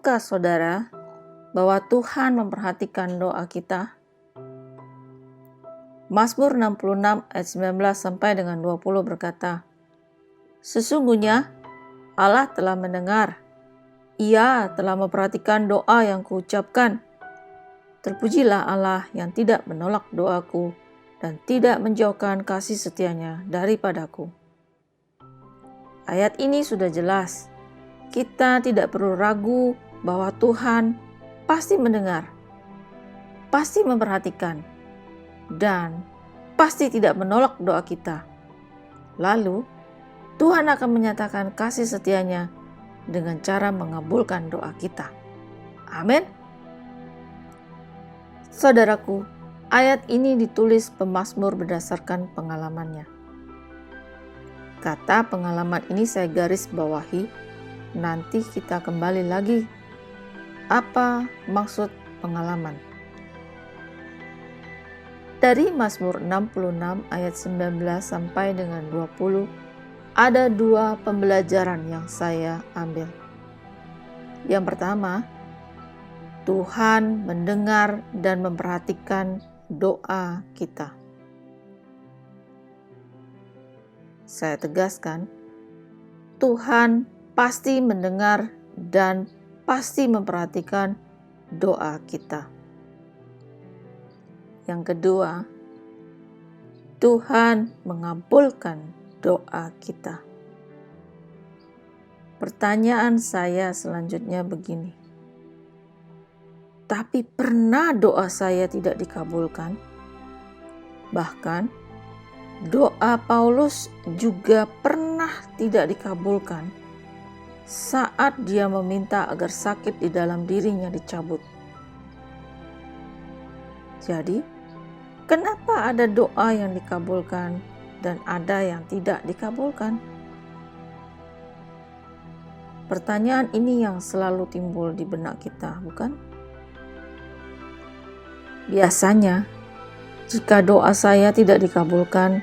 Tahukah saudara bahwa Tuhan memperhatikan doa kita? Mazmur 66 ayat 19 sampai dengan 20 berkata, "Sesungguhnya Allah telah mendengar, Ia telah memperhatikan doa yang kuucapkan. Terpujilah Allah yang tidak menolak doaku dan tidak menjauhkan kasih setianya daripadaku." Ayat ini sudah jelas. Kita tidak perlu ragu bahwa Tuhan pasti mendengar, pasti memperhatikan, dan pasti tidak menolak doa kita. Lalu, Tuhan akan menyatakan kasih setianya dengan cara mengabulkan doa kita. Amin. Saudaraku, ayat ini ditulis pemazmur berdasarkan pengalamannya. Kata pengalaman ini saya garis bawahi. Nanti kita kembali lagi. Apa maksud pengalaman? Dari Mazmur 66 ayat 19 sampai dengan 20 ada dua pembelajaran yang saya ambil. Yang pertama, Tuhan mendengar dan memperhatikan doa kita. Saya tegaskan, Tuhan pasti mendengar dan pasti memperhatikan doa kita. Yang kedua, Tuhan mengabulkan doa kita. Pertanyaan saya selanjutnya begini. Tapi pernah doa saya tidak dikabulkan? Bahkan, doa Paulus juga pernah tidak dikabulkan saat dia meminta agar sakit di dalam dirinya dicabut. Jadi, kenapa ada doa yang dikabulkan dan ada yang tidak dikabulkan? Pertanyaan ini yang selalu timbul di benak kita, bukan? Biasanya, jika doa saya tidak dikabulkan,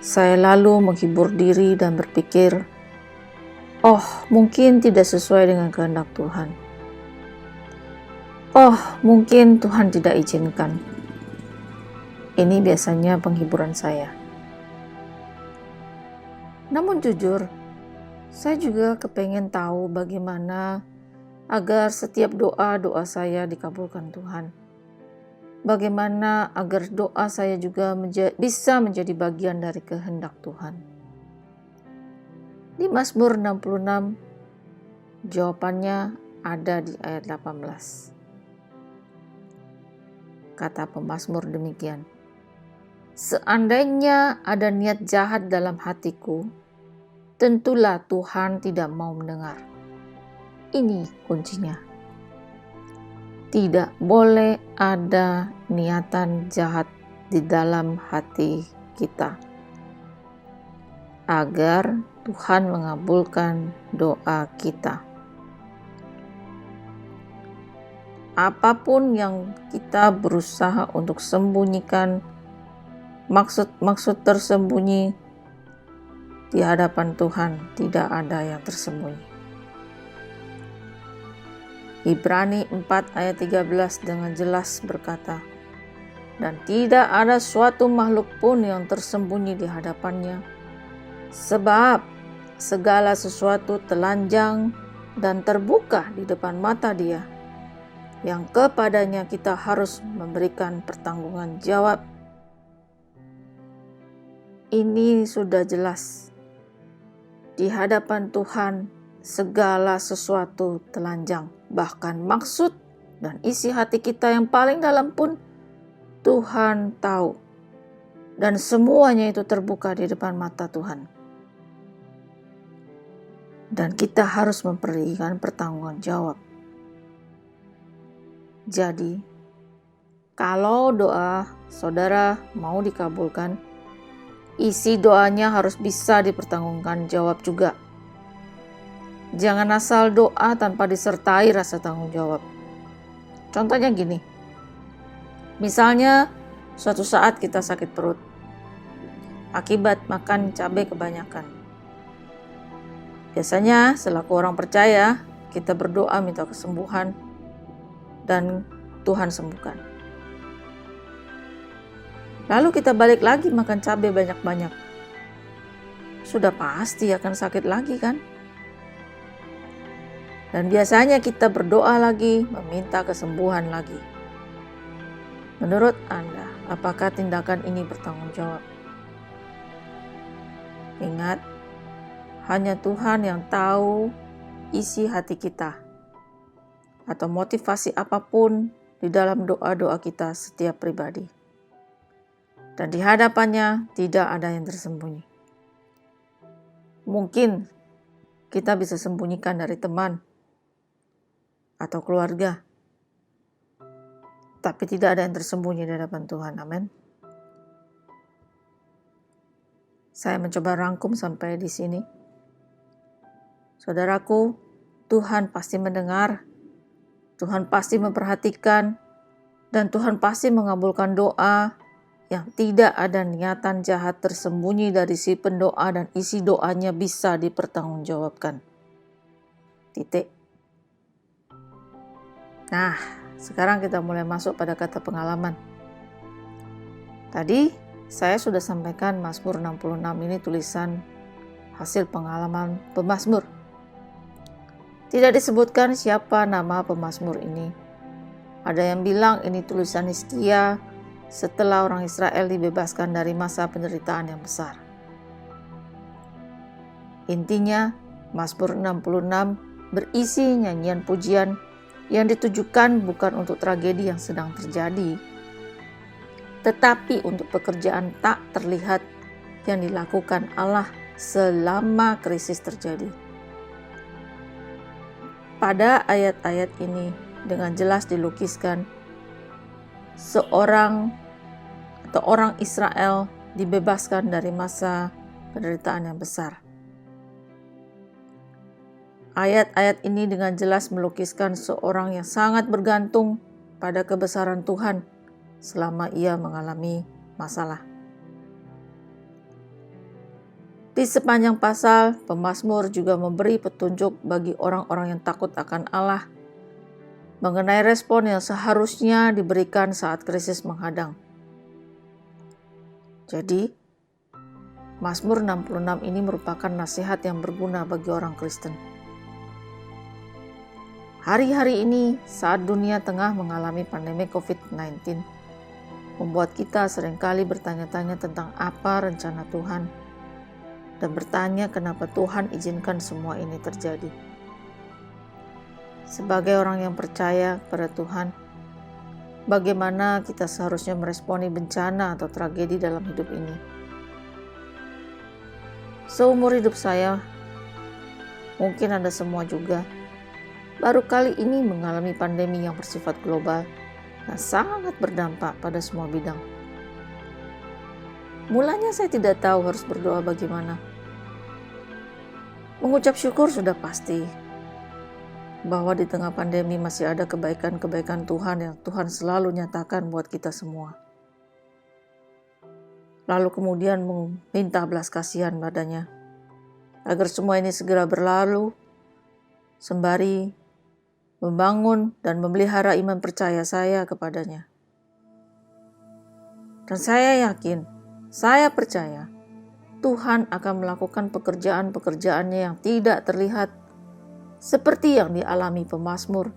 saya lalu menghibur diri dan berpikir, "Oh, mungkin tidak sesuai dengan kehendak Tuhan. Oh, mungkin Tuhan tidak izinkan." Ini biasanya penghiburan saya. Namun jujur, saya juga kepengen tahu bagaimana agar setiap doa saya dikabulkan Tuhan. Bagaimana agar doa saya juga bisa menjadi bagian dari kehendak Tuhan. Di Mazmur 66, jawabannya ada di ayat 18. Kata pemazmur demikian, "Seandainya ada niat jahat dalam hatiku, tentulah Tuhan tidak mau mendengar." Ini kuncinya. Tidak boleh ada niatan jahat di dalam hati kita, agar Tuhan mengabulkan doa kita. Apapun yang kita berusaha untuk sembunyikan, maksud tersembunyi di hadapan Tuhan, tidak ada yang tersembunyi. Ibrani 4 ayat 13 dengan jelas berkata, "Dan tidak ada suatu makhluk pun yang tersembunyi di hadapannya, sebab segala sesuatu telanjang dan terbuka di depan mata Dia, yang kepadanya kita harus memberikan pertanggungan jawab." Ini sudah jelas. Di hadapan Tuhan, segala sesuatu telanjang. Bahkan maksud dan isi hati kita yang paling dalam pun Tuhan tahu. Dan semuanya itu terbuka di depan mata Tuhan. Dan kita harus memberikan pertanggungan jawab. Jadi, kalau doa saudara mau dikabulkan, isi doanya harus bisa dipertanggungan jawab juga. Jangan asal doa tanpa disertai rasa tanggung jawab. Contohnya gini, misalnya suatu saat kita sakit perut akibat makan cabai kebanyakan. Biasanya selaku orang percaya, kita berdoa minta kesembuhan dan Tuhan sembuhkan. Lalu kita balik lagi makan cabai banyak-banyak. Sudah pasti akan sakit lagi kan? Dan biasanya kita berdoa lagi, meminta kesembuhan lagi. Menurut Anda, apakah tindakan ini bertanggung jawab? Ingat, hanya Tuhan yang tahu isi hati kita atau motivasi apapun di dalam doa-doa kita setiap pribadi. Dan di hadapannya tidak ada yang tersembunyi. Mungkin kita bisa sembunyikan dari teman atau keluarga, tapi tidak ada yang tersembunyi di hadapan Tuhan. Amin. Saya mencoba rangkum sampai di sini. Saudaraku, Tuhan pasti mendengar, Tuhan pasti memperhatikan, dan Tuhan pasti mengabulkan doa yang tidak ada niatan jahat tersembunyi dari si pendoa dan isi doanya bisa dipertanggungjawabkan. Titik. Nah, sekarang kita mulai masuk pada kata pengalaman. Tadi saya sudah sampaikan Mazmur 66 ini tulisan hasil pengalaman pemazmur. Tidak disebutkan siapa nama pemazmur ini. Ada yang bilang ini tulisan Hizkia setelah orang Israel dibebaskan dari masa penderitaan yang besar. Intinya, Mazmur 66 berisi nyanyian pujian yang ditujukan bukan untuk tragedi yang sedang terjadi, tetapi untuk pekerjaan tak terlihat yang dilakukan Allah selama krisis terjadi. Pada ayat-ayat ini dengan jelas dilukiskan seorang atau orang Israel dibebaskan dari masa penderitaan yang besar. Ayat-ayat ini dengan jelas melukiskan seorang yang sangat bergantung pada kebesaran Tuhan selama ia mengalami masalah. Di sepanjang pasal, pemazmur juga memberi petunjuk bagi orang-orang yang takut akan Allah mengenai respon yang seharusnya diberikan saat krisis menghadang. Jadi, Mazmur 66 ini merupakan nasihat yang berguna bagi orang Kristen. Hari-hari ini, saat dunia tengah mengalami pandemi COVID-19, membuat kita seringkali bertanya-tanya tentang apa rencana Tuhan dan bertanya kenapa Tuhan izinkan semua ini terjadi. Sebagai orang yang percaya pada Tuhan, bagaimana kita seharusnya meresponi bencana atau tragedi dalam hidup ini? Seumur hidup saya, mungkin Anda semua juga, baru kali ini mengalami pandemi yang bersifat global dan sangat berdampak pada semua bidang. Mulanya saya tidak tahu harus berdoa bagaimana. Mengucap syukur sudah pasti, bahwa di tengah pandemi masih ada kebaikan-kebaikan Tuhan yang Tuhan selalu nyatakan buat kita semua. Lalu kemudian meminta belas kasihan padanya, agar semua ini segera berlalu, sembari membangun dan memelihara iman percaya saya kepadanya. Dan saya yakin, saya percaya Tuhan akan melakukan pekerjaan-pekerjaannya yang tidak terlihat seperti yang dialami pemazmur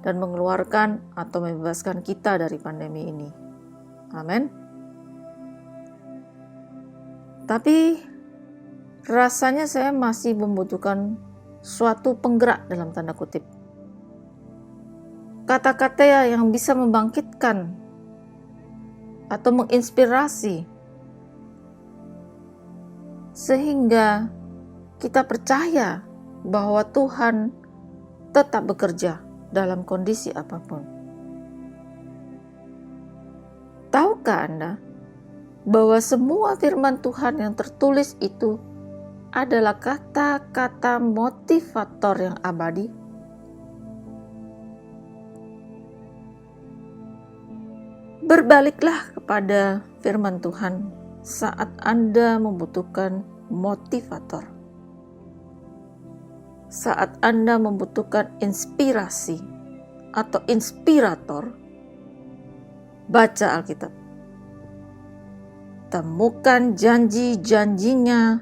dan mengeluarkan atau membebaskan kita dari pandemi ini. Amin. Tapi rasanya saya masih membutuhkan suatu penggerak dalam tanda kutip. Kata-kata yang bisa membangkitkan atau menginspirasi sehingga kita percaya bahwa Tuhan tetap bekerja dalam kondisi apapun. Tahukah Anda bahwa semua firman Tuhan yang tertulis itu adalah kata-kata motivator yang abadi? Berbaliklah kepada firman Tuhan saat Anda membutuhkan motivator. saat Anda membutuhkan inspirasi atau inspirator, baca Alkitab. Temukan janji-janjinya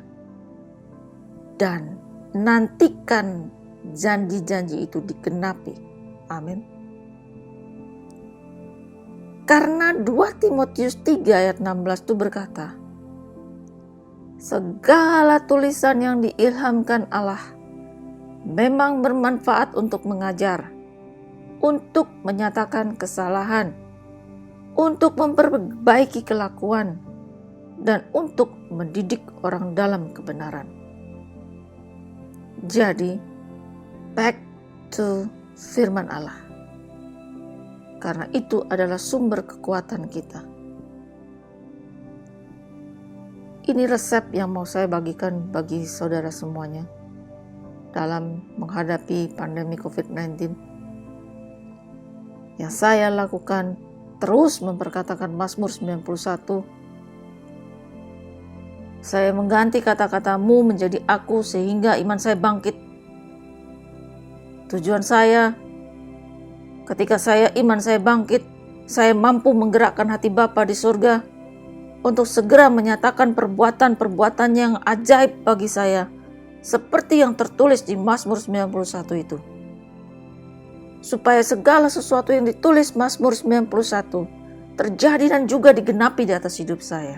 dan nantikan janji-janji itu digenapi. Amin. Karena 2 Timotius 3 ayat 16 itu berkata, segala tulisan yang diilhamkan Allah memang bermanfaat untuk mengajar, untuk menyatakan kesalahan, untuk memperbaiki kelakuan, dan untuk mendidik orang dalam kebenaran. Jadi, back to firman Allah. Karena itu adalah sumber kekuatan kita. Ini resep yang mau saya bagikan bagi saudara semuanya dalam menghadapi pandemi COVID-19. Yang saya lakukan terus memperkatakan Mazmur 91. Saya mengganti kata-katamu menjadi aku sehingga iman saya bangkit. Tujuan saya, ketika iman saya bangkit, saya mampu menggerakkan hati Bapa di surga untuk segera menyatakan perbuatan-perbuatan yang ajaib bagi saya, seperti yang tertulis di Mazmur 91 itu. Supaya segala sesuatu yang ditulis Mazmur 91 terjadi dan juga digenapi di atas hidup saya.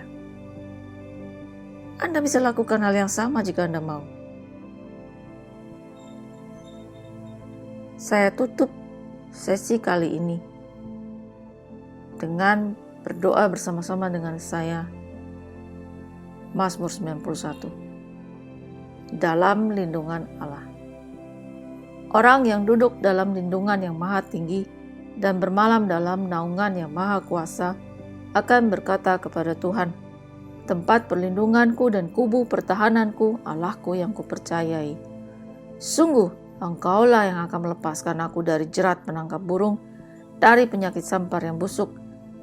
Anda bisa lakukan hal yang sama jika Anda mau. Saya tutup sesi kali ini dengan berdoa bersama-sama dengan saya. Mazmur 91. Dalam lindungan Allah. Orang yang duduk dalam lindungan yang maha tinggi dan bermalam dalam naungan yang maha kuasa akan berkata kepada Tuhan, tempat perlindunganku dan kubu pertahananku, Allahku yang kupercayai. Sungguh, Engkaulah yang akan melepaskan aku dari jerat penangkap burung, dari penyakit sampar yang busuk.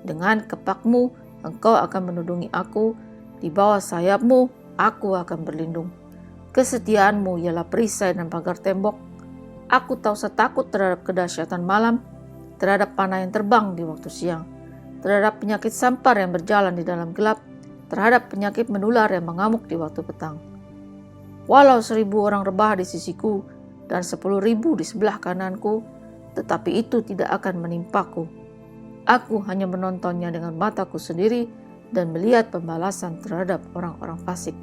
Dengan kepakmu, Engkau akan menudungi aku, di bawah sayapmu, aku akan berlindung. Kesetiaanmu ialah perisai dan pagar tembok. Aku tak usah takut terhadap kedahsyatan malam, terhadap panah yang terbang di waktu siang, terhadap penyakit sampar yang berjalan di dalam gelap, terhadap penyakit menular yang mengamuk di waktu petang. Walau 1.000 orang rebah di sisiku dan 10.000 di sebelah kananku, tetapi itu tidak akan menimpaku. Aku hanya menontonnya dengan mataku sendiri dan melihat pembalasan terhadap orang-orang fasik.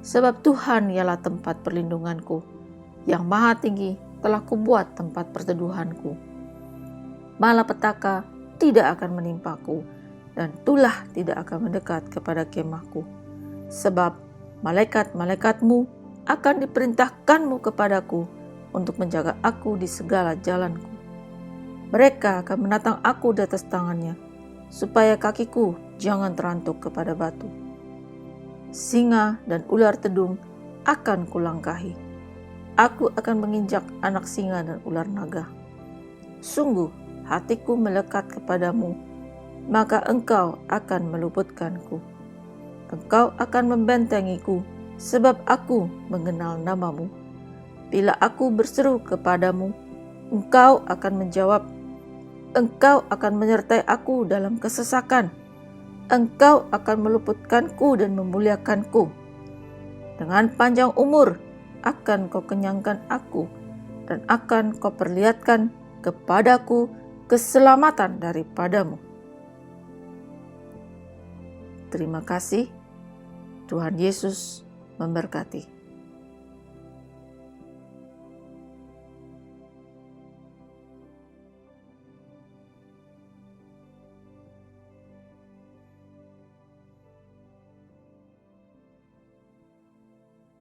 Sebab Tuhan ialah tempat perlindunganku, yang maha tinggi telah kubuat tempat perteduhanku. Malapetaka tidak akan menimpaku, dan tulah tidak akan mendekat kepada kemahku. Sebab malaikat-malaikatmu akan diperintahkanmu kepadaku untuk menjaga aku di segala jalanku. Mereka akan menatang aku di atas tangannya, supaya kakiku jangan terantuk kepada batu. Singa dan ular tedung akan kulangkahi. Aku akan menginjak anak singa dan ular naga. Sungguh, hatiku melekat kepadamu, maka engkau akan meluputkanku. Engkau akan membentengiku, sebab aku mengenal namamu. Bila aku berseru kepadamu, engkau akan menjawab. Engkau akan menyertai aku dalam kesesakan. Engkau akan meluputkanku dan memuliakanku. Dengan panjang umur akan kau kenyangkan aku, dan akan kau perlihatkan kepadaku keselamatan daripadamu. Terima kasih. Tuhan Yesus memberkati.